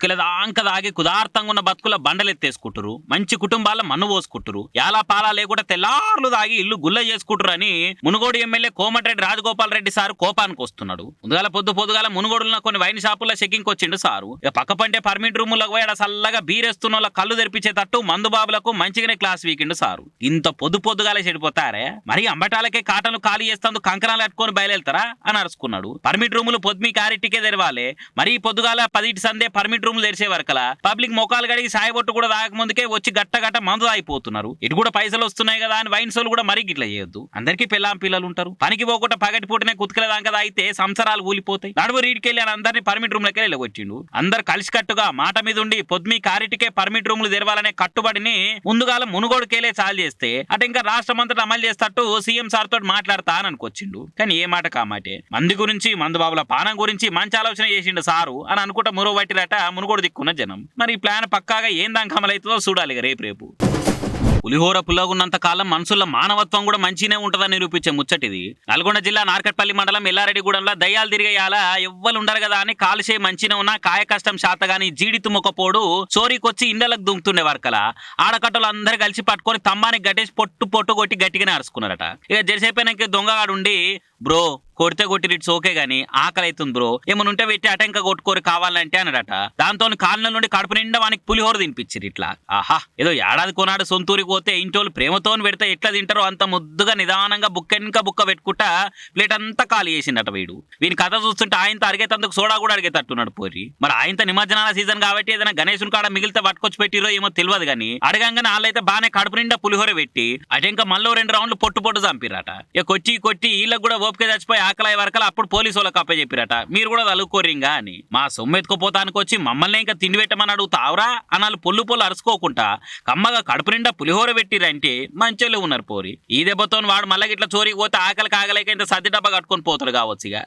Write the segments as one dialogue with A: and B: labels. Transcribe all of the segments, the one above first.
A: కుతికలేదాంక దాగి కుదార్థంగా ఉన్న బతుకుల బండలెత్తేసుకుంటారు, మంచి కుటుంబాల మన్ను పోసుకుంటారు, యాలా పాలా లేకుండా తెల్లార్లు దాగి ఇల్లు గుల్ల చేసుకుంటారు అని మునుగోడు ఎమ్మెల్యే కోమటిరెడ్డి రాజగోపాల్ రెడ్డి సారు కోపానికి వస్తున్నాడు. ముందుగాల పొద్దుగాల మునుగోడులో కొన్ని వైన్ షాపుల్లో చెకింగ్ వచ్చిండు సారు. పక్క పంటే పర్మిట్ రూములకు పోయి సల్లగా బీరేస్తున్న వాళ్ళ కళ్ళు తెరిపించేటట్టు మందు బాబులకు మంచిగానే క్లాస్ వీకిండు సారు. ఇంత పొద్దుగాలే చెడిపోతారే, మరి అంబటాలకే కాటను ఖాళీ చేస్తాందు కంకణాలు కట్టుకొని బయలుతారా అని అరుచుకున్నాడు. పర్మిట్ రూములు పొద్దుమి కారిటికే తెరవాలి, మరి పొద్దుగాల 10 సందే పర్మిట్ రూములు తెరిచే వరకలా పబ్లిక్ మొఖాలు గడిగి సాయబొట్టు కూడా దాగకముందుకే వచ్చి గట్ట మందు అయిపోతున్నారు. ఇటు కూడా పైసలు వస్తున్నాయి కదా అని వైన్ సోలు కూడా మరీ గిట్లా చేయొద్దు. అందరికీ పిల్లాం పిల్లలు ఉంటారు, పనికి పోకుండా పగటి పూటనే కుతికలేదాకా అయితే సంసారాలు కూలిపోతాయి. నడువు రీడికెళ్ళి అని అందరినీ పర్మిట్ రూమ్ లకి వెళ్ళగొచ్చిండు. అందరు కలిసికట్టుగా మాట మీద ఉండి పొద్దుమి కారిటికే పర్మిట్ రూములు తెరవాలనే కట్టుబడిని ముందుగాల మునుగోడుకేలే చాలు చేస్తే అటు ఇంకా రాష్ట్రమంతటా అమలు చేస్తట్టు సీఎం సార్ తోటి మాట్లాడతా అని అనుకొచ్చిండు. కానీ ఏ మాట కామాటే, మంది గురించి మందు బాబుల పానం గురించి మంచి ఆలోచన చేసిండు సారు అని అనుకుంటా మురో పట్టిరట మునుగోడు దిక్కున్న జనం. మరి ఈ ప్లాన్ పక్కాగా ఏం దాకా అమలవుతుందో చూడాలి రేపు. పులిహోర పుల్లగున్నంత కాలం మనుషుల మానవత్వం కూడా మంచినే ఉంటదని నిరూపించే ముచ్చటిది. నల్గొండ జిల్లా నార్కట్పల్లి మండలం ఎల్లారెడ్డిగూడెంలో దయ్యాలు తిరిగేయాల ఎవ్వరు ఉండరు కదా అని కాలుషే మంచినే ఉన్నా కాయ కష్టం శాతగాని జీడితు మొక్కపోడు చోరీకొచ్చి ఇండ్లకు దుంకుతుండే వరకలా ఆడకట్టలు అందరు కలిసి పట్టుకొని తమ్మానికి గట్టేసి పొట్టు కొట్టి గట్టిగానే అరుచుకున్నారట. ఇక జరిసేపోయినాక దొంగగాడు ఉండి, బ్రో కొడితే కొట్టిరిట్స్ ఓకే గానీ ఆకలి అవుతుంది బ్రో, ఏమన్నా ఉంటే పెట్టి అటెంక కొట్టుకోరు కావాలంటే అన్నాడట. దాంతో కాళ్ళ నుండి కడుపు నిండా వానికి పులిహోర తినిపించిరు. ఇట్లా ఆహా, ఏదో ఏడాది కొనాడు సొంతూరికి పోతే ఇంటోళ్ళు ప్రేమతో పెడితే ఎట్లా తింటారో అంత ముద్దుగా నిదానంగా బుక్క పెట్టుకుంటా ప్లేట్ అంతా ఖాళీ చేసిండట వీడు. వీని కథ చూస్తుంటే ఆయనతో అడిగేతందుకు సోడా కూడా అడిగేటట్టున్నాడు పోరి. మరి ఆయనతో నిమజ్జనాల సీజన్ కాబట్టి ఏదైనా గణేశుని కాడ మిగిలితే పట్టుకొచ్చి పెట్టిరో ఏమో తెలియదు గానీ అడగంగానే వాళ్ళైతే బాగానే కడుపు నిండా పులిహోర పెట్టి అటెంక మళ్ళీ 2 రౌండ్లు పొట్టు చంపిరట. ఇక కొట్టి వీళ్ళకి కూడా ఓపిక చచ్చిపోయి ఆకలి వరకల అప్పుడు పోలీసు వాళ్ళకి అప్ప చెప్పిరట, మీరు కూడా తలుక్కోరింగా అని. మా సొమ్ము ఎత్తుకుపోతానికి వచ్చి మమ్మల్ని ఇంకా తిండి పెట్టమని అడుగుతావురా అనాలు పొల్లు అరుచుకోకుండా కమ్మగా కడుపు నిండా పులిహోర పెట్టిరంటే మంచోళ్ళు ఉన్నారు పోరి. ఈ దెబ్బతో వాడు మళ్ళీ ఇట్లా చోరీకి పోతే ఆకలిక ఇంత సర్ది డబ్బా కట్టుకొని పోతాడు కావచ్చు. ఇక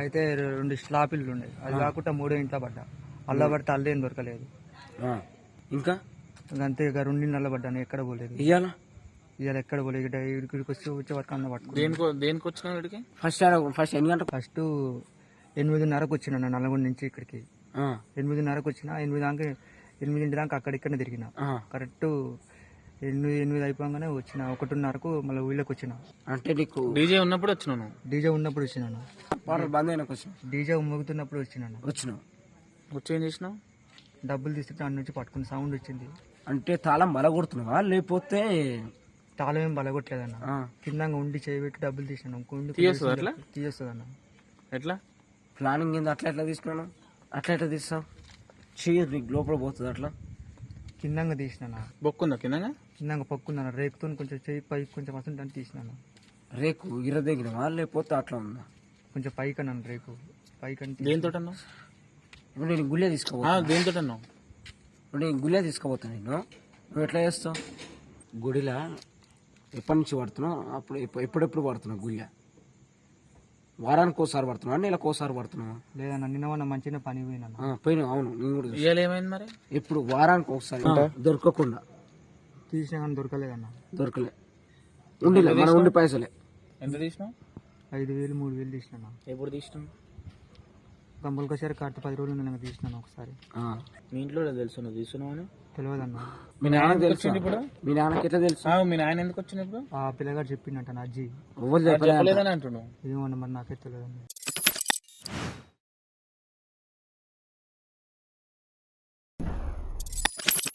B: అయితే 2 స్లాపిల్లు ఉండే, అది కాకుండా 3 ఇంట్లో పడ్డా. అల్లా పడితే అల్లేం దొరకలేదు.
C: ఇంకా
B: అంతే, ఇక 2 ఇళ్ళ పడ్డాను, ఎక్కడ పోలేదు. ఇవాళ ఎక్కడ పోలేదు. ఇక్కడికి వచ్చే వరకు అన్న పట్టుకో.
C: దేనికి వచ్చిన ఫస్ట్ ఎన్ని గంటలకు?
B: ఫస్ట్ 8:30కు వచ్చిన నల్గొండ నుంచి ఇక్కడికి. 8:30కు వచ్చిన, 8 దాకా అక్కడిక్కడనే తిరిగిన. కరెక్ట్ 8 అయిపోగానే వచ్చిన. 1:30కు మళ్ళీ ఊళ్ళోకి వచ్చిన.
C: అంటే నీకు డీజే ఉన్నప్పుడు వచ్చినాను?
B: డీజే ఉన్నప్పుడు వచ్చినాను.
C: బంద్ అయినాక
B: డీజే మోగుతున్నప్పుడు వచ్చినాను.
C: వచ్చి ఏం చేసినావు?
B: డబ్బులు తీసుకుంటే అన్న నుంచి పట్టుకుని సౌండ్ వచ్చింది.
C: అంటే తాళం బలగొడుతున్నావా లేకపోతే?
B: తాళం ఏం బలగొట్టలేదన్న, కింద ఉండి చేయబెట్టి డబ్బులు తీసినాను. తీయొస్తుంది అన్న.
C: ఎట్లా ప్లానింగ్ ఏంది? అట్లా తీసుకున్నాను. అట్లా తీస్తావు? చెయ్యి నీకు లోపల పోతుంది. అట్లా
B: కిందంగా తీసినా.
C: బొక్కుందా?
B: కిందంగా పక్కున్నాను. రేకుతో కొంచెం చెయ్యి పైకి కొంచెం అసలు తీసినాను.
C: రేకు ఇరదగినవా లేకపోతే అట్లా ఉందా?
B: కొంచెం పైకి అన్నాను. రేకు పైకి.
C: దేనితో అన్నావు? ఇప్పుడు నేను గుళ్ళే తీసుకోబోతా. దేనితో అన్నావు? ఇప్పుడు నేను గుళ్ళే తీసుకోబోతాను. నువ్వు ఎట్లా చేస్తావు? గుడిలా ఎప్పటి నుంచి పడుతున్నావు? అప్పుడు ఎప్పుడెప్పుడు పడుతున్నావు గుళ్ళ? వారానికి ఒకసారి పడుతున్నావా? నెలకు ఒకసారి పడుతున్నావా?
B: లేదన్నా, నిన్న మంచిగా పని
C: పోయినా. అవును, నేను కూడా ఏమైంది మరి. ఇప్పుడు వారానికి ఒకసారి దొరకకుండా
B: తీసినా కానీ దొరకలేదన్న.
C: దొరకలే. ఉండిలే మన ఉండి పైసలే. ఎంత తీసినావు?
B: 5,000 3,000 తీసినా.
C: ఎప్పుడు తీసినావు?
B: గంబులకోసారి కరెక్ట్ 10 రోజులు నేను తీసినాను ఒకసారి.
C: మీ ఇంట్లో తెలుసు నువ్వు తీసుకున్నావు అని?
B: తెలియదన్న.
C: మీ నాన్నకి తెలుసు? ఇప్పుడు మీ నాన్నకి ఎట్లా తెలుసు? మీ నాయన ఎందుకు వచ్చిన ఇప్పుడు?
B: ఆ పిల్లగాడు చెప్పిండట నా అజ్జి.
C: ఎవరు చెప్పలేదని అంటున్నావు?
B: ఏమన్నా మరి నాకే తెలియదన్న.